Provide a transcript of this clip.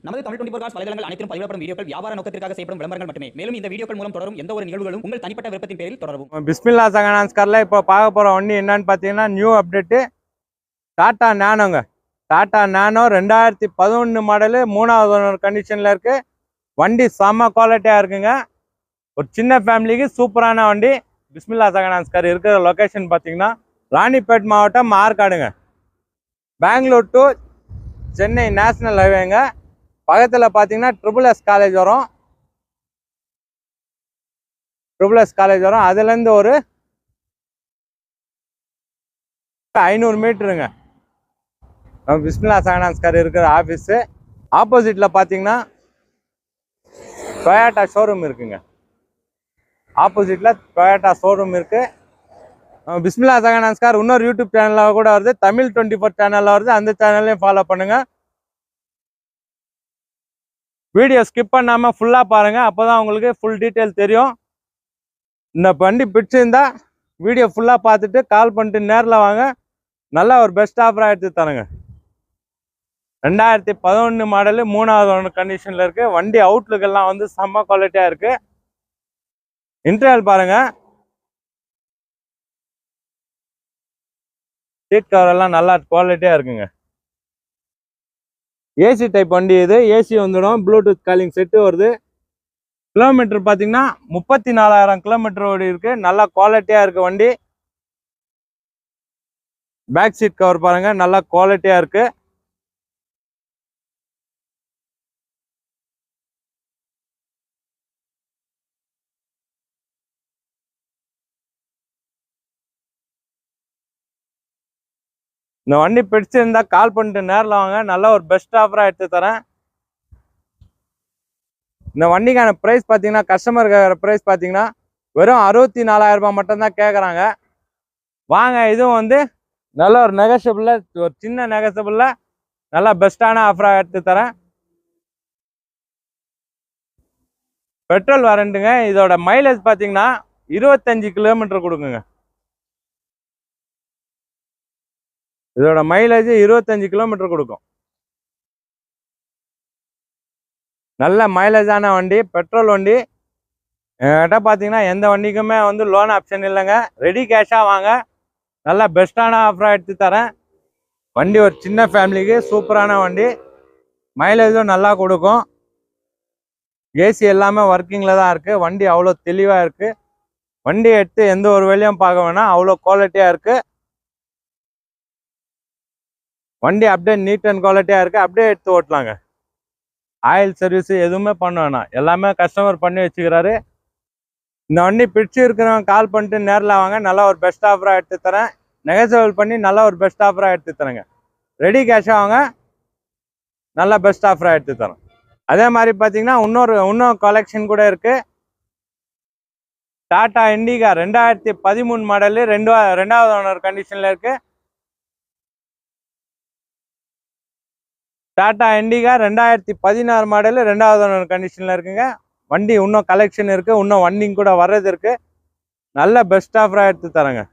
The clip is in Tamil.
நமது தமிழ் 24 காஸ் வலைதளங்கள் அனைத்தும் பதிவிடப்படும் வீடியோக்கள் வியாபார நோக்கத்திற்காக செய்யப்படும் விளம்பரங்கள் மட்டுமே. மேலும் இந்த வீடியோக்கள் மூலம் தொடரும் எந்த ஒரு நிகழ்வுகளும் உங்கள் தனிப்பட்ட விருப்பத்தின் பேரில் தொடரவும். பிஸ்மில்லா சகனான்ஸ் கார்ல இப்போ பார்க்க போகிற வண்டி என்னன்னு பார்த்தீங்கன்னா நியூ அப்டேட்டு டாடா நானோங்க. டாடா நானோ 2011 மாடலு, 3வது ஓனர் கண்டிஷனில் இருக்குது. வண்டி செம்ம குவாலிட்டியாக இருக்குங்க. ஒரு சின்ன ஃபேமிலிக்கு சூப்பரான வண்டி. பிஸ்மில்லா சகனான்ஸ் கார் இருக்கிற லொக்கேஷன் பார்த்தீங்கன்னா ராணிப்பேட் மாவட்டம் ஆற்காடுங்க. பெங்களூர் டு சென்னை நேஷனல் ஹைவேங்க. பக்கத்தில் பார்த்தீங்கன்னா ட்ரிபிள் காலேஜ் வரும். அதுலேருந்து ஒரு 500 மீட்டருங்க பிஸ்மில்லா சகனான்ஸ் கார் இருக்கிற ஆஃபீஸு. ஆப்போசிட்டில் பார்த்தீங்கன்னா டொயாட்டா ஷோரூம் இருக்குங்க. பிஸ்மில்லா சகனான்ஸ் கார் இன்னொரு யூடியூப் சேனலில் கூட வருது, தமிழ் 24 சேனலில் வருது. அந்த சேனல்லையும் ஃபாலோ பண்ணுங்கள். வீடியோ ஸ்கிப் பண்ணாமல் ஃபுல்லாக பாருங்கள், அப்போ தான் உங்களுக்கு ஃபுல் டீட்டெயில் தெரியும். இந்த வண்டி பிடிச்சிருந்தா வீடியோ ஃபுல்லாக பார்த்துட்டு கால் பண்ணிட்டு நேரில் வாங்க. நல்லா ஒரு பெஸ்ட் ஆஃபராக எடுத்து தரேங்க. 2011 மாடலு, 3வது ஓனர் கண்டிஷனில் இருக்குது. வண்டி அவுட்லுக் எல்லாம் வந்து செம்ம குவாலிட்டியாக இருக்குது. இன்டீரியர் பாருங்கள், சீட் கவர் எல்லாம் நல்லா குவாலிட்டியாக இருக்குங்க. ஏசி டைப் வண்டி இது. ஏசி வந்துடும், ப்ளூடூத் காலிங் செட்டு வருது. கிலோமீட்டர் பார்த்தீங்கன்னா 34,000 கிலோமீட்டர் ஓடி இருக்கு. நல்லா குவாலிட்டியாக இருக்குது வண்டி. பேக் சீட் கவர் பாருங்க, நல்லா குவாலிட்டியாக இருக்கு. இந்த வண்டி பிடிச்சிருந்தா கால் பண்ணிட்டு நேரில் வாங்க. நல்ல ஒரு பெஸ்ட் ஆஃபராக எடுத்து தரேன். இந்த வண்டிக்கான ப்ரைஸ் பார்த்தீங்கன்னா, கஸ்டமர் கேட்குற ப்ரைஸ் பார்த்தீங்கன்னா வெறும் 64,000 ரூபாய் மட்டும்தான் கேட்குறாங்க. வாங்க, இதுவும் வந்து நல்ல ஒரு நெகோஷியபிளில், ஒரு சின்ன நெகோஷியபிளில் நல்லா பெஸ்ட்டான ஆஃபராக எடுத்து தரேன். பெட்ரோல் வாரண்ட்டுங்க. இதோட மைலேஜ் பார்த்தீங்கன்னா 25 கிலோமீட்டர் கொடுக்குங்க. இதோட மைலேஜ் 25 கிலோமீட்டர் கொடுக்கும். நல்ல மைலேஜான வண்டி, பெட்ரோல் வண்டி. என்கிட்ட பார்த்தீங்கன்னா எந்த வண்டிக்குமே வந்து லோன் ஆப்ஷன் இல்லைங்க. ரெடி கேஷாக வாங்க. நல்லா பெஸ்ட்டான ஆஃபராக எடுத்து தரேன். வண்டி ஒரு சின்ன ஃபேமிலிக்கு சூப்பரான வண்டி. மைலேஜும் நல்லா கொடுக்கும். ஏசி எல்லாமே ஒர்க்கிங்கில் தான் இருக்குது. வண்டி அவ்வளோ தெளிவாக இருக்குது. வண்டி எடுத்து எந்த ஒரு வேலையும் பார்க்க வேணாம், அவ்வளோ குவாலிட்டியாக இருக்குது. வண்டி அப்படியே நீட் அண்ட் குவாலிட்டியாக இருக்குது. அப்படியே எடுத்து ஓட்டலாங்க. ஆயில் சர்வீஸ் எதுவுமே பண்ண வேணாம், எல்லாமே கஸ்டமர் பண்ணி வச்சுக்கிறாரு. இந்த வண்டி பிடிச்சி இருக்கிறவங்க கால் பண்ணிட்டு நேரில் வாங்க. நல்லா ஒரு பெஸ்ட் ஆஃபராக எடுத்து தரேன். நெகோசியபிள் பண்ணி நல்லா ஒரு பெஸ்ட் ஆஃபராக எடுத்து தரேங்க. ரெடி கேஷாக வாங்க, நல்லா பெஸ்ட் ஆஃபராக எடுத்து தரேன். அதே மாதிரி பார்த்தீங்கன்னா இன்னும் கலெக்ஷன் கூட இருக்குது. டாடா இண்டிகா 2013 மாடலு, 2வது ஓனர் கண்டிஷனில் இருக்குது. டாடா இண்டிகா 2016 மாடலு, 2வது ஓனர் கண்டிஷனில் இருக்குங்க. வண்டி இன்னும் கலெக்ஷன் இருக்குது, இன்னும் வண்டிங்க கூட வர்றது இருக்குது. நல்ல பெஸ்ட் ஆஃபராக எடுத்து தரேங்க.